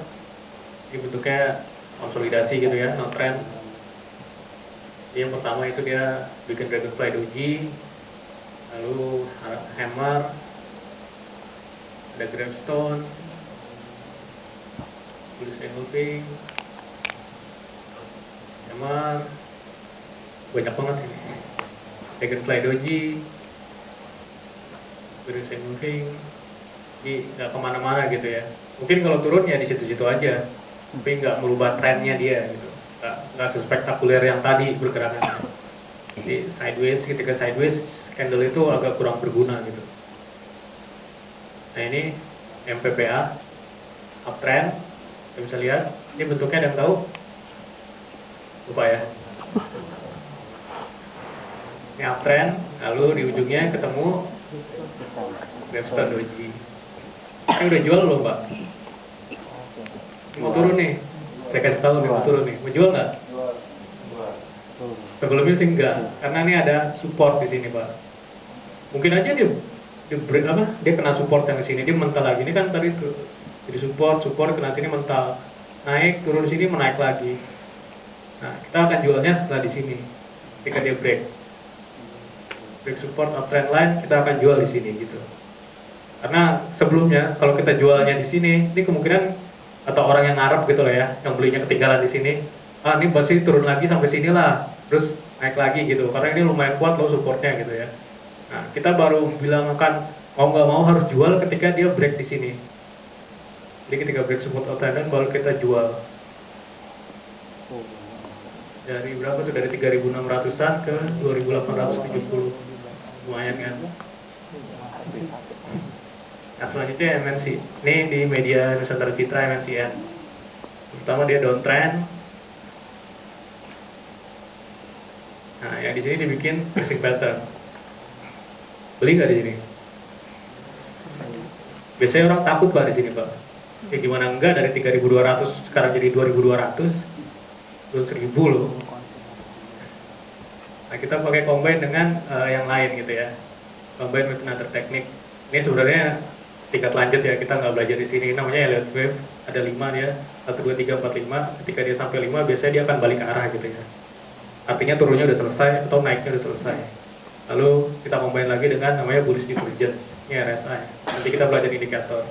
ini bentuknya konsolidasi gitu ya, no trend. Ini yang pertama itu dia bikin dragonfly doji, lalu hammer, ada gravestone, bullish engulfing, hammer, banyak banget ini. Dragonfly doji, bullish engulfing. Jadi nggak kemana-mana gitu ya. Mungkin kalau turun ya di situ-situ aja, tapi nggak merubah trennya dia gitu. Nggak sespektakuler yang tadi bergerakannya. Jadi sideways, ketika sideways candle itu agak kurang berguna gitu. Nah ini MPPA uptrend, kita bisa lihat. Ini bentuknya ada yang tahu? Lupa ya. Ini uptrend, lalu di ujungnya ketemu gravestone doji. Ini udah jual loh Pak. Mau turun nih, saya kasih tahu nih mau turun nih. Mau jual nggak? Sebelumnya sih enggak, karena ini ada support di sini Pak. Mungkin aja dia break apa? Dia kena support yang di sini, dia mental lagi. Ini kan tadi tuh, jadi support kena sini mental, naik turun sini menaik lagi. Nah kita akan jualnya setelah di sini, ketika dia break support uptrend line, kita akan jual di sini gitu. Karena sebelumnya kalau kita jualnya di sini, ini kemungkinan atau orang yang ngarep gitu lah ya, yang belinya ketinggalan di sini, ini pasti turun lagi sampai sini lah, terus naik lagi gitu. Karena ini lumayan kuat loh supportnya gitu ya. Nah kita baru bilang akan mau nggak mau harus jual ketika dia break di sini. Jadi ketika break support uptrend baru kita jual. Dari berapa tuh? Dari 3.600-an ke 2.870, lumayan kan? Nah selanjutnya MNC, ini di media Nusantara Citra MNCN. Pertama dia downtrend. Nah yang di sini dibikin pricing pattern. Beli nggak di sini? Biasanya orang takut Pak di sini Pak. Ya gimana enggak, dari 3.200 sekarang jadi 2.200, belum 1.000 loh. Nah kita pakai combine dengan yang lain gitu ya. Combine with another technique. Ini sebenarnya tingkat lanjut ya, kita nggak belajar di sini. Namanya Elliott Wave, ada 5 ya, 1, 2, 3, 4, 5. Ketika dia sampai 5 biasanya dia akan balik ke arah gitu ya. Artinya turunnya udah selesai atau naiknya udah selesai. Lalu kita combine lagi dengan namanya bullish divergence, ini RSI. Nanti kita belajar indikator.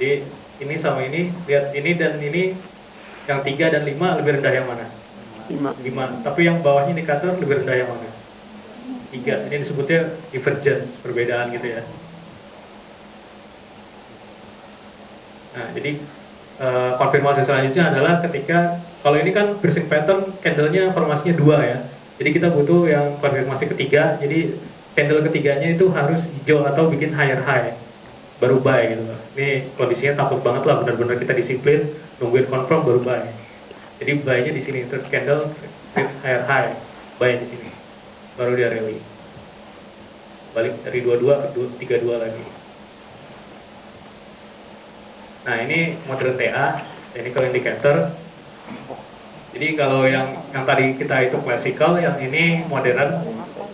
Jadi ini sama ini, lihat ini dan ini, yang 3 dan 5 lebih rendah yang mana? 5. Tapi yang bawahnya indikator lebih rendah yang mana? 3. Ini disebutnya divergence, perbedaan gitu ya. Nah, jadi konfirmasi selanjutnya adalah ketika, kalau ini kan pricing pattern, candlenya formasinya 2 ya. Jadi kita butuh yang konfirmasi ketiga, jadi candle ketiganya itu harus hijau atau bikin higher high, baru buy gitu. Ini kondisinya takut banget lah, benar-benar kita disiplin, nungguin confirm baru buy. Jadi buy-nya di sini, terus candle higher high, buy di sini, baru dia rally. Balik dari 22 ke 32 lagi. Nah ini model TA, ini kalau indikator. Jadi kalau yang tadi kita itu classical, yang ini modern.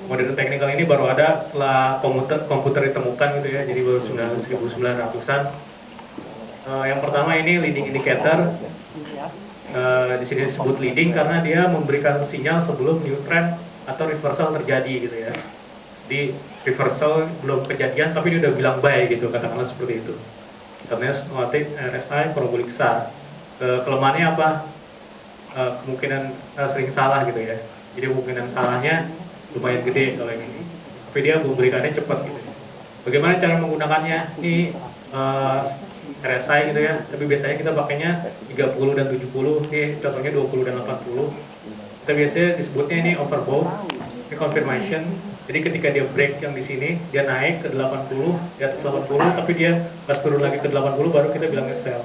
Modern technical ini baru ada setelah komputer ditemukan gitu ya, jadi baru 1900-an. Yang pertama ini leading indicator. Di sini disebut leading karena dia memberikan sinyal sebelum new trend atau reversal terjadi gitu ya. Di reversal belum kejadian tapi dia udah bilang buy gitu, katakanlah seperti itu. Contohnya schematic RSI parabolic SAR. Kelemahannya apa? Kemungkinan sering salah gitu ya. Jadi kemungkinan salahnya lumayan gede kalau ini. Tapi dia memberikannya cepat gitu. Bagaimana cara menggunakannya? Ini RSI gitu ya. Tapi biasanya kita pakainya 30 dan 70. Ini contohnya 20 dan 80. Kita biasanya disebutnya ini overbought, ini confirmation. Jadi ketika dia break yang di sini, dia naik ke 80, di atas 80, tapi dia pas turun lagi ke 80 baru kita bilangnya sell.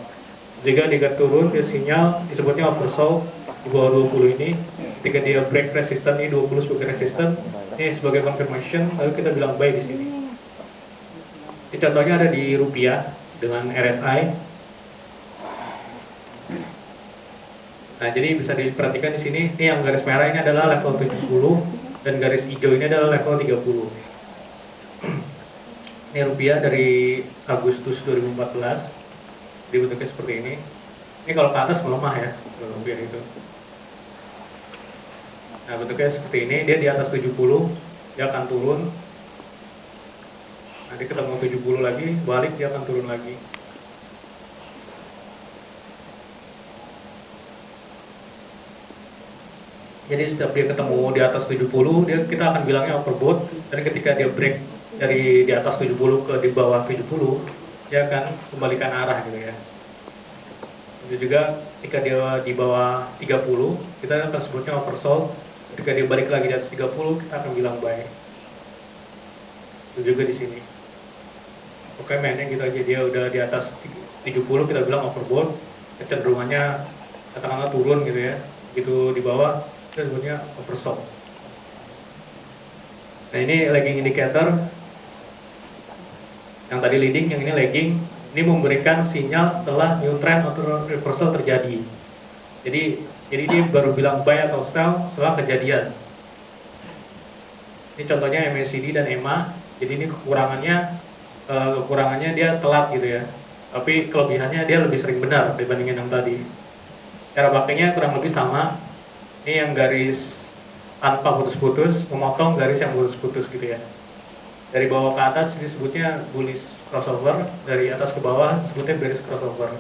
Jika dia turun, dia sinyal disebutnya oversold di bawah 20 ini. Ketika dia break resistance, ini 20 sebagai resistance, ini sebagai confirmation, lalu kita bilang buy di sini. Ini contohnya ada di rupiah dengan RSI. Nah, jadi bisa diperhatikan di sini, ini yang garis merah ini adalah level 70 dan garis hijau ini adalah level 30. Ini rupiah dari Agustus 2014, dibentuknya seperti ini. Ini kalau ke atas melemah ya, rupiah itu. Nah, bentuknya seperti ini, dia di atas 70, dia akan turun. Nanti ketemu 70 lagi, balik dia akan turun lagi. Jadi setiap dia ketemu di atas 70, kita akan bilangnya overbought. Dan ketika dia break dari di atas 70 ke di bawah 70, dia akan kembalikan arah gitu ya. Itu juga ketika dia di bawah 30, kita akan sebutnya oversold. Ketika dia balik lagi di atas 30, kita akan bilang buy. Itu juga di sini. Oke, mainnya gitu aja. Dia udah di atas 70, kita bilang overbought. Kecenderungannya katakanlah turun gitu ya. Gitu di bawah, kita sebutnya oversold. Nah, ini lagging indicator. Yang tadi leading, yang ini lagging. Ini memberikan sinyal setelah new trend atau reversal terjadi. Jadi dia baru bilang buy atau sell setelah kejadian. Ini contohnya MACD dan EMA. Jadi ini kekurangannya dia telat gitu ya. Tapi kelebihannya dia lebih sering benar dibandingin yang tadi. Cara pakainya kurang lebih sama. Ini yang garis tanpa putus-putus, memotong garis yang putus-putus gitu ya. Dari bawah ke atas disebutnya bullish crossover, dari atas ke bawah disebutnya bearish crossover.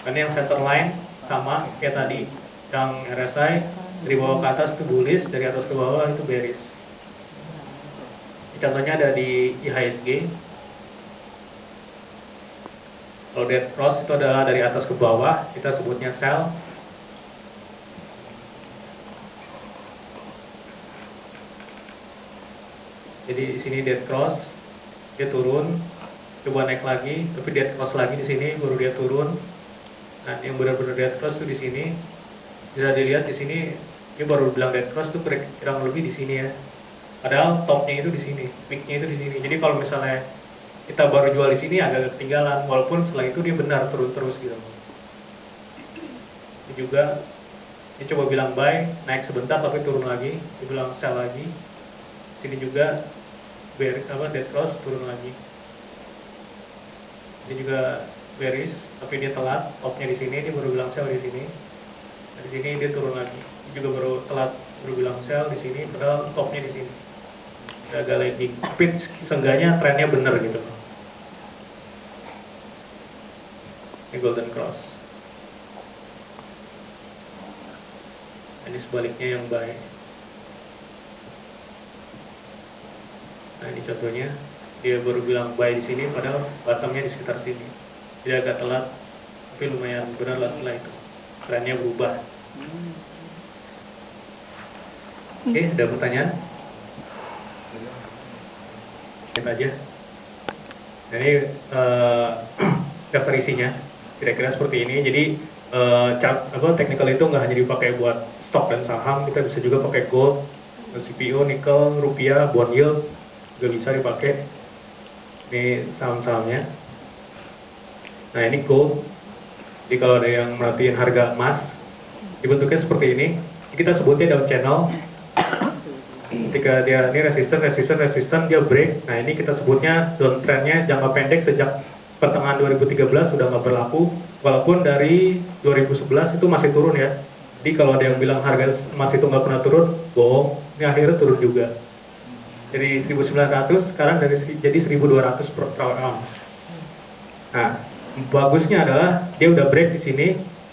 Karena yang center line sama kayak tadi, yang RSI dari bawah ke atas itu bullish, dari atas ke bawah itu bearish. Contohnya ada di IHSG. Kalau dead cross itu adalah dari atas ke bawah, kita sebutnya sell. Jadi di sini dead cross, dia turun, coba naik lagi, tapi dead cross lagi di sini, baru dia turun. Nah, yang benar-benar dead cross itu di sini. Bisa dilihat di sini, dia baru bilang dead cross itu kurang lebih di sini ya. Padahal topnya itu di sini, peaknya itu di sini. Jadi kalau misalnya kita baru jual di sini agak ketinggalan, walaupun setelah itu dia benar turun terus gitu. Ini juga, dia coba bilang buy, naik sebentar tapi turun lagi, dia bilang sell lagi. Sini juga dead cross turun lagi. Ini juga bearish, tapi dia telat, topnya di sini, dia baru bilang sell di sini. Di sini dia turun lagi, dia juga baru telat, baru bilang sell di sini, padahal topnya di sini. Agak lagging, tapi seenggaknya trennya bener gitu. Ini golden cross. Ini sebaliknya yang buy. Nah, ini contohnya, dia baru bilang buy di sini, padahal bottomnya di sekitar sini. Dia agak telat, tapi lumayan benar lah setelah itu. Trennya berubah. Oke, ada pertanyaan? Kita aja. Nah, ini daftar isinya, kira-kira seperti ini. Jadi technical itu nggak hanya dipakai buat stok dan saham, kita bisa juga pakai gold, CPO, nikel, rupiah, bond yield juga bisa dipakai. Ini saham-sahamnya. Nah, ini gold. Jadi kalau ada yang merhatiin harga emas, Dibentuknya seperti ini. Kita sebutnya down channel. Ketika dia ini resisten, dia break. Nah ini kita sebutnya downtrendnya jangka pendek sejak pertengahan 2013 sudah nggak berlaku. Walaupun dari 2011 itu masih turun ya. Jadi kalau ada yang bilang harga emas itu nggak pernah turun, bohong. Ini akhirnya turun juga. Jadi 1.900 sekarang jadi 1.200 per ounce. Nah bagusnya adalah dia udah break di sini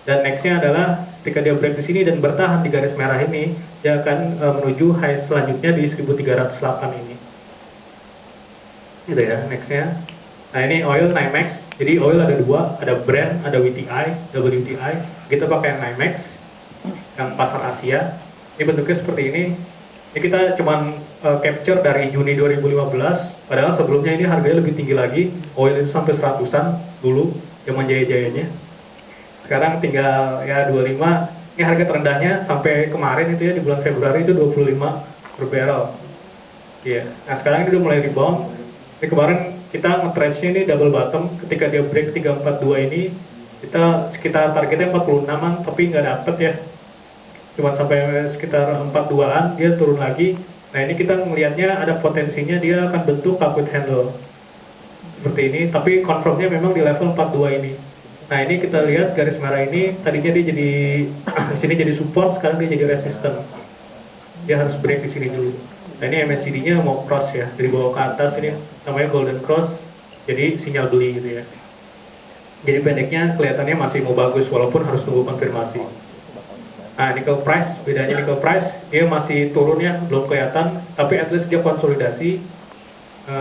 dan nextnya adalah ketika dia break di sini dan bertahan di garis merah ini, dia akan menuju high selanjutnya di 1.308 ini. Gitu ya, nextnya. Nah ini oil NYMEX. Jadi oil ada dua, ada Brent, ada WTI. Kita pakai yang NYMEX, yang pasar Asia. Ini bentuknya seperti ini. Ini kita cuman capture dari Juni 2015. Padahal sebelumnya ini harganya lebih tinggi lagi. Oil itu sampai 100-an dulu, zaman jaya-jayanya. Sekarang tinggal ya 25. Ini harga terendahnya sampai kemarin itu ya di bulan Februari itu 25 per barrel. Iya. Nah sekarang ini udah mulai rebound. Ini kemarin kita nge-trade-nya ini double bottom. Ketika dia break 342 ini, kita sekitar targetnya 46-an, tapi nggak dapet ya. Cuma sampai sekitar 42-an, dia turun lagi. Nah ini kita melihatnya ada potensinya dia akan bentuk upward handle. Seperti ini, tapi confirmnya memang di level 42 ini. Nah ini kita lihat garis merah ini, tadinya dia jadi di sini jadi support, sekarang dia jadi resistance. Dia harus break di sini dulu. Nah ini MACD-nya mau cross ya, dari bawah ke atas ini namanya golden cross, jadi sinyal beli gitu ya. Jadi pendeknya kelihatannya masih mau bagus walaupun harus tunggu konfirmasi. Nah nickel price, bedanya nickel price dia masih turun ya, belum kelihatan, tapi at least dia konsolidasi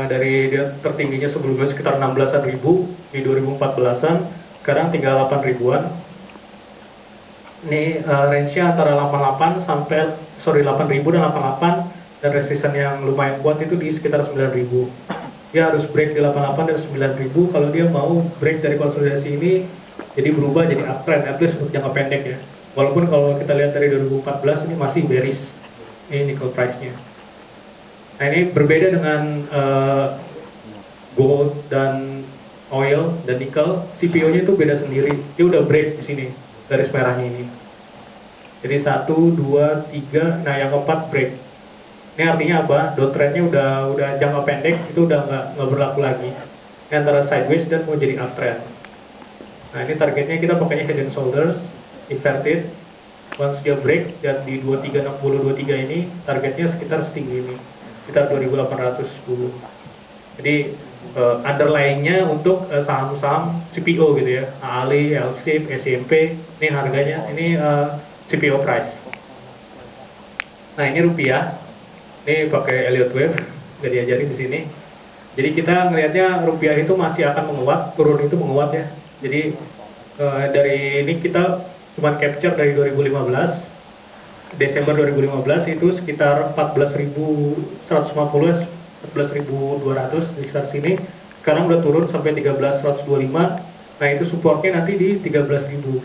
dari dia tertingginya sebelumnya sekitar 16-an ribu di 2014-an, sekarang tinggal 8 ribuan. Ini range-nya antara 8.000 dan 88, dan resisten yang lumayan kuat itu di sekitar 9.000. Dia harus break di 88 dan 9.000 kalau dia mau break dari konsolidasi ini, jadi berubah jadi uptrend, at least untuk jangka pendek ya. Walaupun kalau kita lihat dari 2014 ini masih bearish, ini nickel price-nya. Nah ini berbeda dengan gold dan oil dan nickel, CPO-nya itu beda sendiri. Dia udah break di sini, garis merahnya ini. Jadi 1, 2, 3, nah yang keempat break. Ini artinya apa? Downtrend-nya udah jangka pendek itu udah nggak berlaku lagi. Ini antara sideways dan mau jadi uptrend. Nah ini targetnya kita pakainya head and shoulders, inverted. Once dia break dan di 2360 23 ini targetnya sekitar setinggi ini, sekitar 2810. Jadi underlying-nya untuk saham-saham CPO gitu ya, AALI, LSIP, SMP, ini harganya, ini CPO price. Nah ini rupiah, ini pakai Elliott Wave, nggak diajarin di sini. Jadi kita ngelihatnya rupiah itu masih akan menguat, turun itu menguat ya. Jadi dari ini kita cuma capture dari 2015, Desember 2015 itu sekitar 14.150, 14.200 di sekitar sini. Sekarang udah turun sampai 13.125. Nah itu supportnya nanti di 13.000.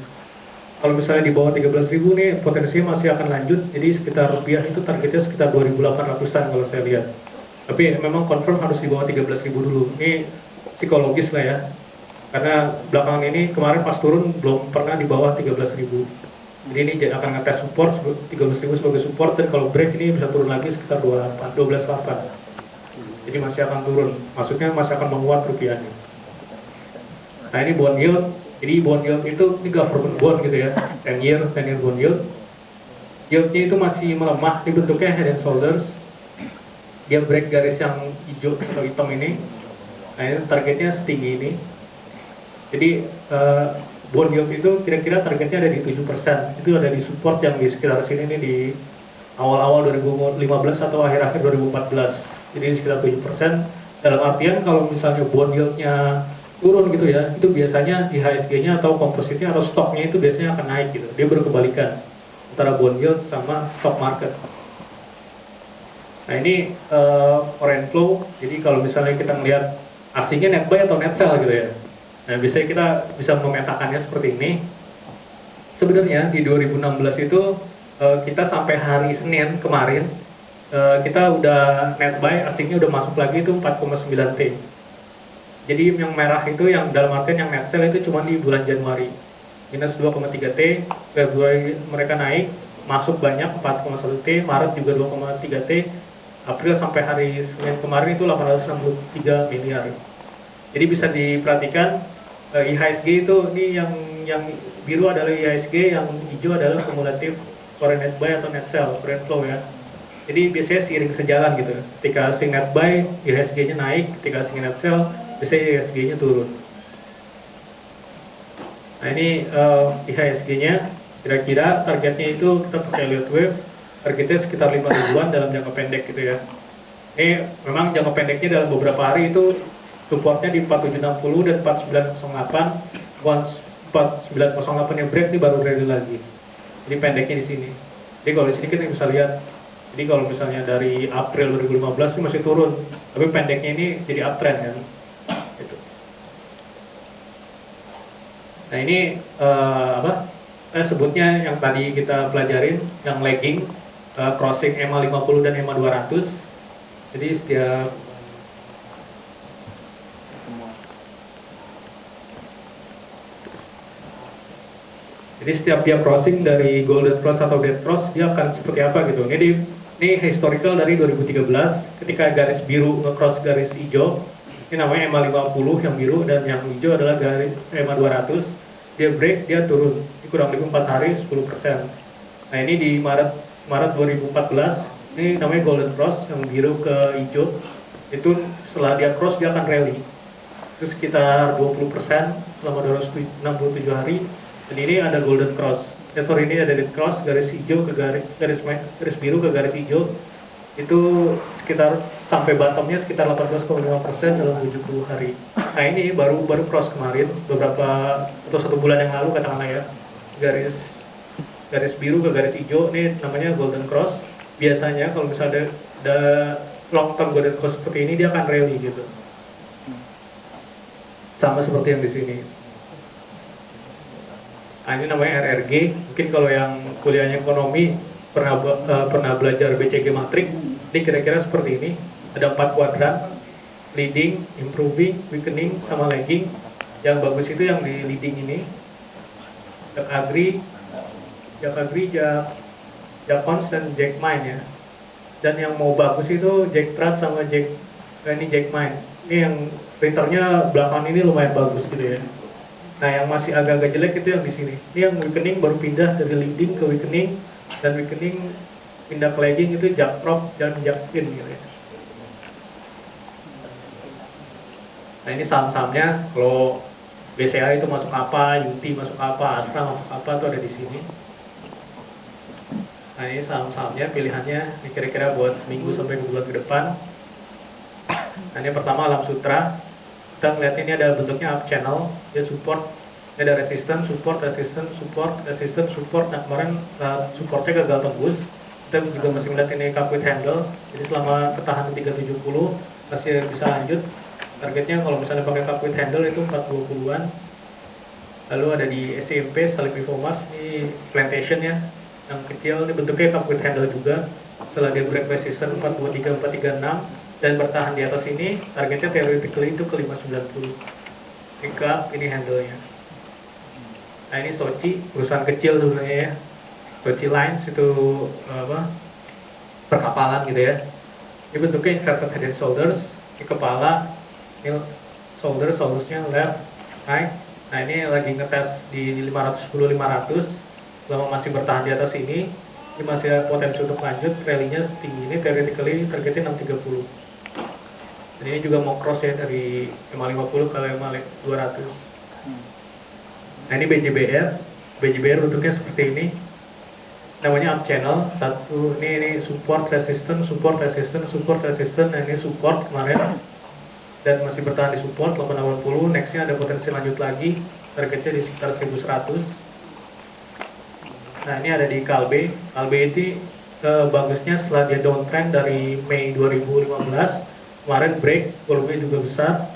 Kalau misalnya di bawah 13.000 nih potensinya masih akan lanjut. Jadi sekitar rupiah itu targetnya sekitar 2.800-an kalau saya lihat. Tapi memang confirm harus di bawah 13.000 dulu. Ini psikologis lah ya. Karena belakangan ini kemarin pas turun belum pernah di bawah 13.000. Jadi ini akan ngetes support 13.000 sebagai support, dan kalau break ini bisa turun lagi sekitar 12.8. Jadi masih akan turun. Maksudnya masih akan menguat rupiahnya. Nah ini bond yield. Jadi bond yield itu ini government bond gitu ya. 10 year bond yield. Yieldnya itu masih melemah, di bentuknya head and shoulders. Dia break garis yang hijau atau hitam ini. Nah ini targetnya setinggi ini. Jadi bond yield itu kira-kira targetnya ada di 7%. Itu ada di support yang di sekitar sini nih, di awal-awal 2015 atau akhir-akhir 2014. Jadi sekitar 7%. Dalam artian kalau misalnya bond yield-nya turun gitu ya, itu biasanya IHSG-nya atau kompositnya atau stoknya itu biasanya akan naik gitu. Dia berkebalikan antara bond yield sama stock market. Nah ini foreign flow. Jadi kalau misalnya kita melihat aslinya net buy atau net sell gitu ya. Nah, biasanya kita bisa memetakannya seperti ini. Sebenarnya di 2016 itu kita sampai hari Senin kemarin kita udah net buy, asingnya udah masuk lagi itu 4,9 T. Jadi yang merah itu yang dalam artian yang net sell itu cuma di bulan Januari. minus 2,3 T, Februari mereka naik, masuk banyak 4,1 T, Maret juga 2,3 T, April sampai hari Senin kemarin itu 863 miliar. Jadi bisa diperhatikan IHSG itu ini yang biru adalah IHSG, yang hijau adalah kumulatif foreign net buy atau net sell, foreign flow ya. Jadi biasanya seiring sejalan gitu. Ketika asing net buy, IHSG-nya naik, ketika asing net sell, biasanya IHSG-nya turun. Nah ini IHSG-nya, kira-kira targetnya itu kita pakai Elliott Wave, targetnya sekitar 5 ribuan dalam jangka pendek gitu ya. Ini memang jangka pendeknya dalam beberapa hari itu supportnya di 4760 dan 4908. Once 4908 yang break ini baru rally lagi. Jadi pendeknya di sini. Jadi kalau di sini kita bisa lihat. Jadi kalau misalnya dari April 2015 ini masih turun, tapi pendeknya ini jadi uptrend kan. Gitu. Nah ini sebutnya yang tadi kita pelajarin, yang lagging, crossing EMA 50 dan EMA 200. Jadi setiap dia crossing dari golden cross atau dead cross, dia akan seperti apa gitu. Ini historical dari 2013, ketika garis biru nge-cross garis hijau, ini namanya EMA 50 yang biru, dan yang hijau adalah garis EMA 200, dia break, dia turun, ini kurang lebih 4 hari 10%. Nah ini di Maret 2014, ini namanya golden cross, yang biru ke hijau, itu setelah dia cross, dia akan rally, itu sekitar 20% selama 267 hari, dan ini ada golden cross. Ini ada dead cross, garis hijau ke garis biru ke garis hijau, itu sekitar sampai bottomnya sekitar 18,5% dalam 70 hari. Nah ini baru cross kemarin, beberapa atau 1 bulan yang lalu katakanlah ya, garis biru ke garis hijau, ini namanya golden cross. Biasanya kalau misalnya ada long term golden cross seperti ini, dia akan rally gitu, sama seperti yang di sini. Nah, ini namanya RRG. Mungkin kalau yang kuliahnya ekonomi pernah belajar BCG matrix, ini kira-kira seperti ini. Ada 4 kuadran: leading, improving, weakening, sama lagging. Yang bagus itu yang di leading ini, Jak Agri, Jakons dan Jack Mine ya. Dan yang mau bagus itu Jack Trust sama Jack Mine. Ini yang returnnya belakangan ini lumayan bagus gitu ya. Nah, yang masih agak-agak jelek itu yang di sini. Ini yang weakening baru pindah dari leading ke weakening, dan weakening pindah ke lagging itu Jak Prop dan Jak Spin gitu ya. Nah, ini saham-sahamnya. Kalau BCA itu masuk apa, UT masuk apa, Astra masuk apa, itu ada di sini. Nah, ini saham-sahamnya, pilihannya ini kira-kira buat seminggu sampai 2 bulan ke depan. Nah, ini pertama Alam Sutra. Kita melihat ini ada bentuknya up channel, dia support, ini ada resistance, support. Nah kemarin supportnya gagal tembus. Kita juga masih melihat ini cup with handle, jadi selama ketahan di 370 masih bisa lanjut. Targetnya kalau misalnya pakai cup with handle itu 40-an. Lalu ada di SMP, Salim Infomas, ini plantation ya, yang kecil, ini bentuknya cup with handle juga. Setelah dia break resistance 423, 436 dan bertahan di atas ini, targetnya theoretically itu ke 590. Pick up, ini handle-nya. Nah ini Sochi, perusahaan kecil sebenarnya ya. Sochi Lines itu perkapalan gitu ya. Ini bentuknya inverted head and shoulders. Ini kepala, ini shouldersnya left, right. Nah ini lagi ngetes di 510-500. Selama masih bertahan di atas ini masih ada potensi untuk lanjut. Rally-nya setinggi ini, theoretically targetnya 630. Dan ini juga mau cross ya dari EMA 50 ke EMA 200. Nah ini BJBR bentuknya seperti ini. Namanya up channel. Satu ini support resistance. Nah ini support kemarin dan masih bertahan di support 880. Nextnya ada potensi lanjut lagi, targetnya di sekitar 1100. Nah ini ada di Kalbe itu bagusnya setelah dia downtrend dari Mei 2015. Kemarin break, volumenya juga besar,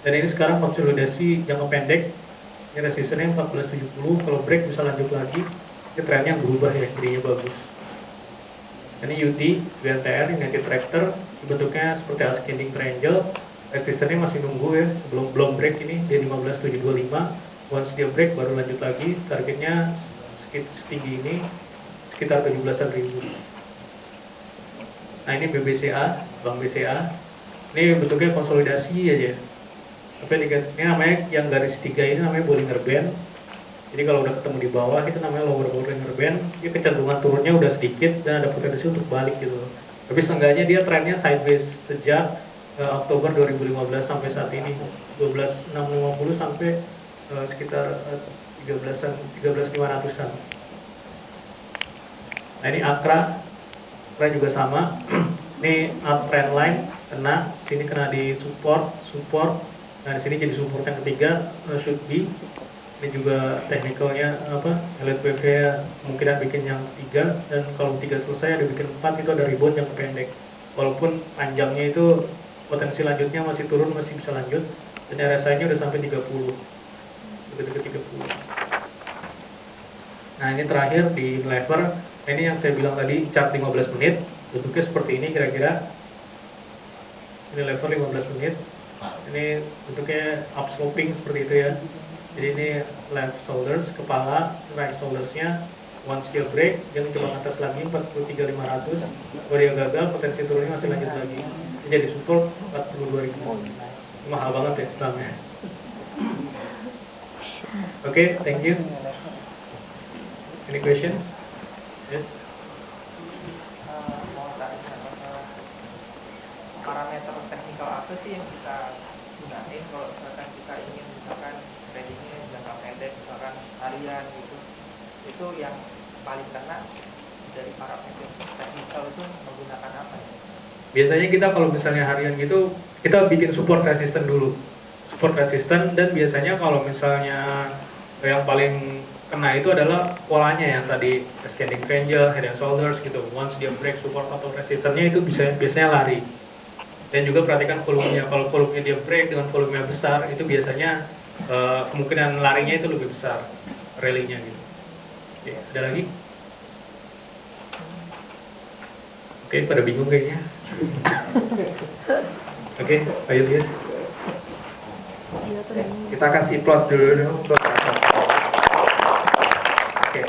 dan ini sekarang konsolidasi jangka pendek. Ini resistennya 1470, kalau break bisa lanjut lagi. Ini trennya berubah ya, jadinya bagus. Ini UT, BNTR, United Tractor, bentuknya seperti ascending triangle. Resistennya masih nunggu ya, belum break ini, dia 15725. once dia break baru lanjut lagi, targetnya setinggi ini sekitar 17-an ribu. Nah ini BBCA, Bank BCA, ini bentuknya konsolidasi aja. Tapi ini namanya yang garis 3 ini namanya Bollinger Band. Jadi kalau udah ketemu di bawah itu namanya lower Bollinger Band, dia kecenderungan turunnya udah sedikit dan ada potensi untuk balik gitu. Tapi seenggaknya dia trennya sideways sejak Oktober 2015 sampai saat ini 12.650 sampai sekitar 13.500-an. Nah ini Akra juga sama. Ini uptrend line kena, sini kena di support. Nah di sini jadi support yang ketiga, should be. Ini juga technicalnya LTPV kemungkinan bikin yang 3, dan kalau 3 selesai ada bikin 4, itu ada rebound yang pendek. Walaupun panjangnya itu potensi lanjutnya masih turun, masih bisa lanjut, dan RSI-nya udah sampai 30, dekat 30. Nah ini terakhir di lever. Nah, ini yang saya bilang tadi, chart 15 menit, bentuknya seperti ini kira-kira. Ini lever 15 menit. Ini bentuknya upsloping seperti itu ya. Jadi ini left shoulders, kepala, right shoulders-nya, one scale break, dia mencoba ke atas lagi 43.500. Kalau dia gagal, potensi turunnya masih lanjut lagi. Ini jadi support 42.000. Mahal banget ya setelahnya. Oke, thank you. Any question? Yes. Mau tanya parameter teknikal apa sih yang kita gunain kalau misalkan kita ingin tradingnya jangka pendek, misalkan harian gitu, itu yang paling kena dari parameter teknikal itu menggunakan apa ya? Biasanya kita kalau misalnya harian gitu, kita bikin support resisten dulu. Support resisten, dan biasanya kalau misalnya yang paling kena itu adalah polanya yang tadi ascending triangle, head and shoulders gitu. Once dia break support atau resistennya itu biasanya lari. Dan juga perhatikan volumenya. Kalau volumenya dia break dengan volumenya besar, itu biasanya kemungkinan larinya itu lebih besar, rally-nya gitu. Oke, ada lagi? Oke, pada bingung kayaknya. Oke, ayo lihat. Kita kasih plot dulu. Oke,